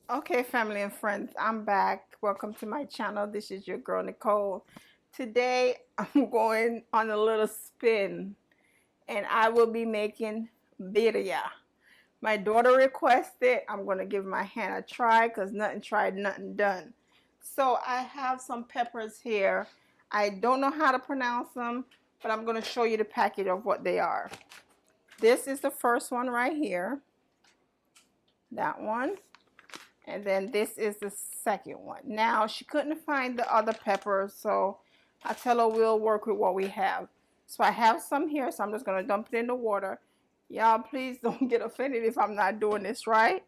Okay, family and friends, I'm back. Welcome to my channel. This is your girl Nicole. Today I'm going on a little spin and I will be making birria. My daughter requested. I'm going to give my hand a try because nothing tried, nothing done. So I have some peppers here. I don't know how to pronounce them, but I'm going to show you the package of what they are. This is the first one right here. That one. And then this is the second one. Now, she couldn't find the other peppers, so I tell her we'll work with what we have. So I have some here, so I'm just going to dump it in the water. Y'all, please don't get offended if I'm not doing this right.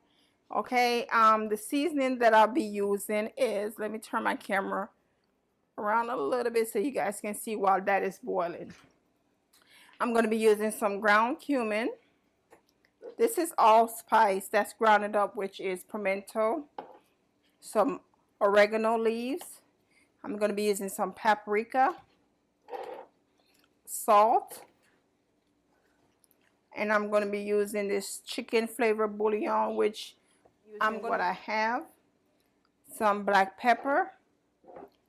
Okay, the seasoning that I'll be using is, let me turn my camera around a little bit so you guys can see while that is boiling. I'm going to be using some ground cumin. This is allspice that's grounded up, which is pimento, some oregano leaves. I'm going to be using some paprika, salt, and I'm going to be using this chicken flavor bouillon, which I'm what I have, some black pepper,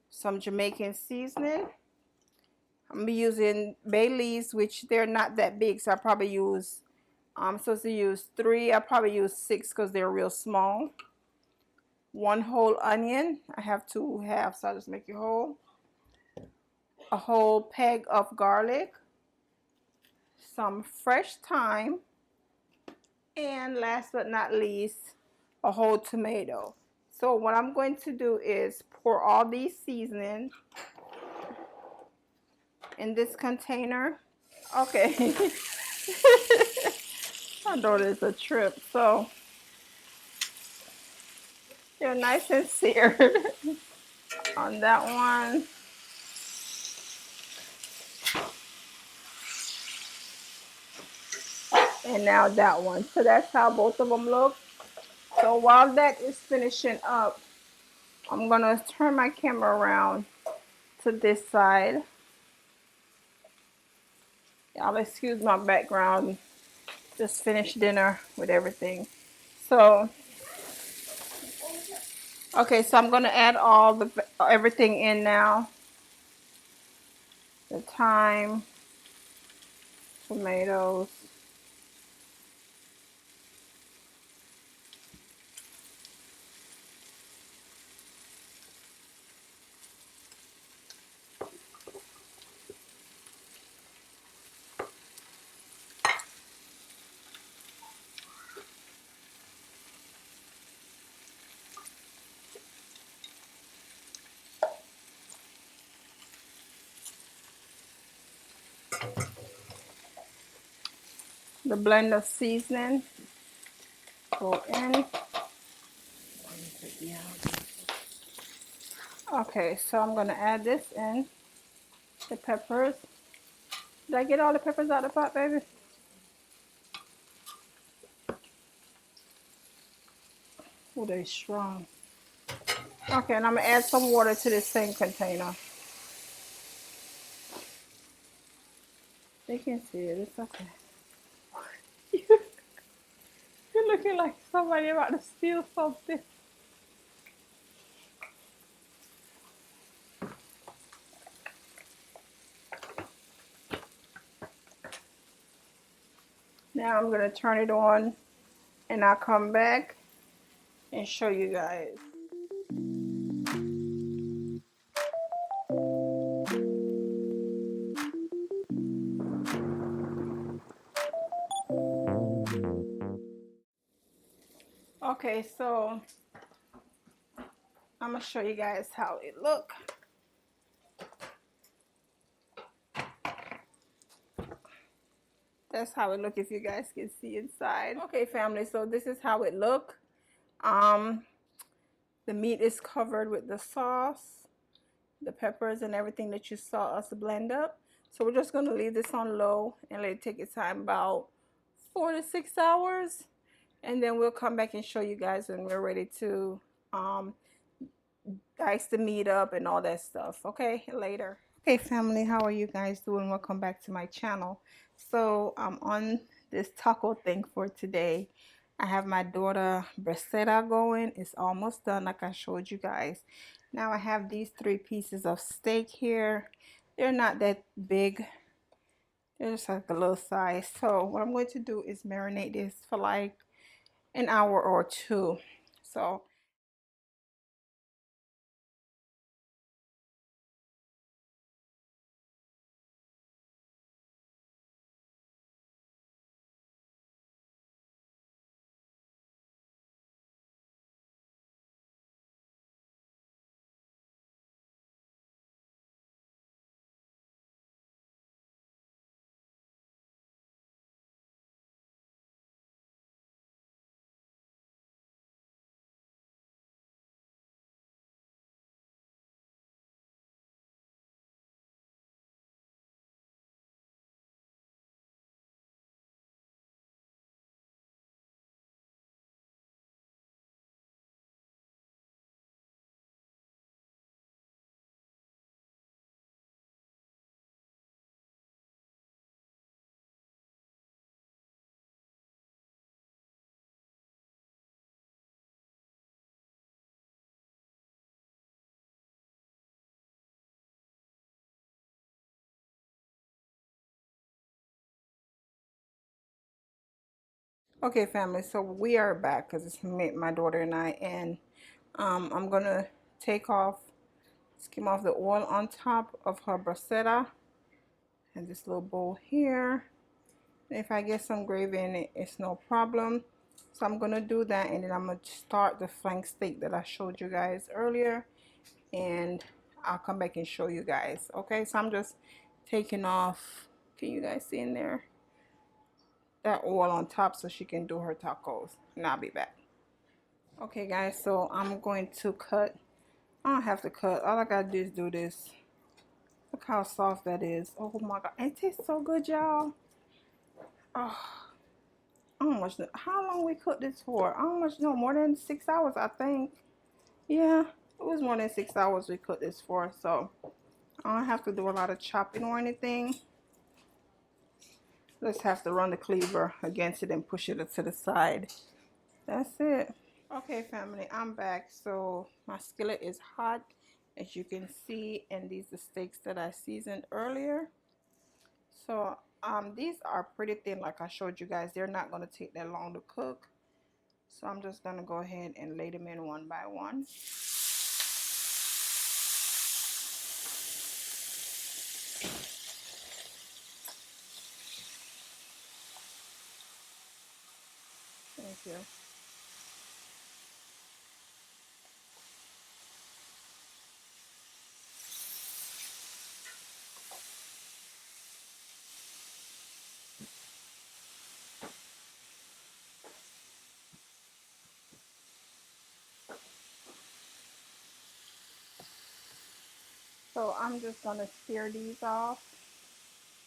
some Jamaican seasoning. I'm going to be using bay leaves, which they're not that big, so I probably use, I'm supposed to use 3, I probably use 6 because they're real small. 1 whole onion. I have 2 halves, so I'll just make it whole. A whole peg of garlic, some fresh thyme, and last but not least, a whole tomato. So what I'm going to do is pour all these seasonings in this container. Okay. I know there's a trip, so they're nice and seared on that one. And now that one. So that's how both of them look. So while that is finishing up, I'm going to turn my camera around to this side. Y'all excuse my background. Just finished dinner with everything. So, okay, so I'm going to add everything in now. The thyme, tomatoes, the blend of seasoning go in. Okay, so I'm going to add this in, the peppers. Did I get all the peppers out of the pot, baby? Oh, they're strong. Okay, and I'm going to add some water to this same container. They can see it, it's okay. You're looking like somebody about to steal something. Now I'm going to turn it on and I'll come back and show you guys. Okay, so I'm going to show you guys how it looks. That's how it look if you guys can see inside. Okay, family, so this is how it look. The meat is covered with the sauce, the peppers, and everything that you saw us blend up. So we're just going to leave this on low and let it take its time, about 4 to 6 hours. And then we'll come back and show you guys when we're ready to dice the meat up and all that stuff. Okay, later. Okay, family, how are you guys doing? Welcome back to my channel. So I'm on this taco thing for today. I have my daughter bruschetta going. It's almost done like I showed you guys. Now I have these 3 pieces of steak here. They're not that big. They're just like a little size. So what I'm going to do is marinate this for like an hour or two. So okay, family, so we are back because it's me, my daughter and I, and I'm gonna take off, skim off the oil on top of her bruschetta and this little bowl here. If I get some gravy in it, it's no problem. So I'm gonna do that, and then I'm gonna start the flank steak that I showed you guys earlier, and I'll come back and show you guys. Okay, so I'm just taking off, can you guys see in there, that oil on top so she can do her tacos, and I'll be back. Okay guys, so I'm going to cut. I don't have to cut, all I gotta do is do this. Look how soft that is. Oh my god, it tastes so good, y'all. Oh, I don't much know how long we cooked this for. I don't much know, more than 6 hours, I think. Yeah, it was more than 6 hours we cooked this for, so I don't have to do a lot of chopping or anything. Just have to run the cleaver against it and push it to the side. That's it. Okay, family, I'm back. So my skillet is hot, as you can see, and these are the steaks that I seasoned earlier. So these are pretty thin, like I showed you guys. They're not going to take that long to cook. So I'm just going to go ahead and lay them in one by one. Thank you. So I'm just going to sear these off.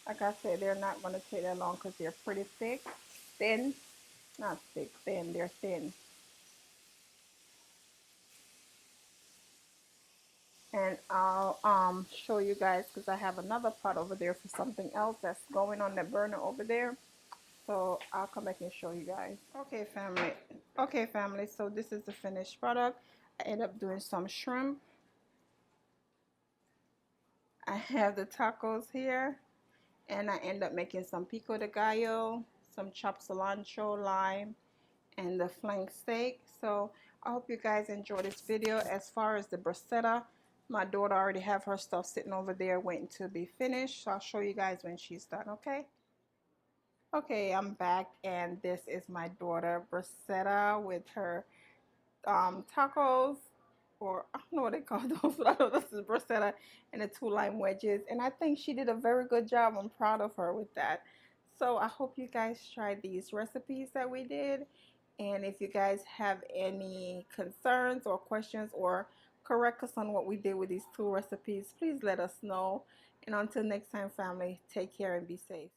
Like I said, they're not going to take that long because they're pretty thick. Thin. Not thick, thin. They're thin. And I'll show you guys because I have another pot over there for something else that's going on the burner over there. So I'll come back and show you guys. Okay, family. Okay, family. So this is the finished product. I end up doing some shrimp. I have the tacos here, and I end up making some pico de gallo, some chopped cilantro, lime, and the flank steak. So I hope you guys enjoy this video. As far as the bruschetta, my daughter already have her stuff sitting over there waiting to be finished. So I'll show you guys when she's done. Okay. Okay, I'm back, and this is my daughter bruschetta with her tacos, or I don't know what they call those, but I know this is bruschetta and the 2 lime wedges, and I think she did a very good job. I'm proud of her with that. So I hope you guys tried these recipes that we did, and if you guys have any concerns or questions or correct us on what we did with these 2 recipes, please let us know. And until next time, family, take care and be safe.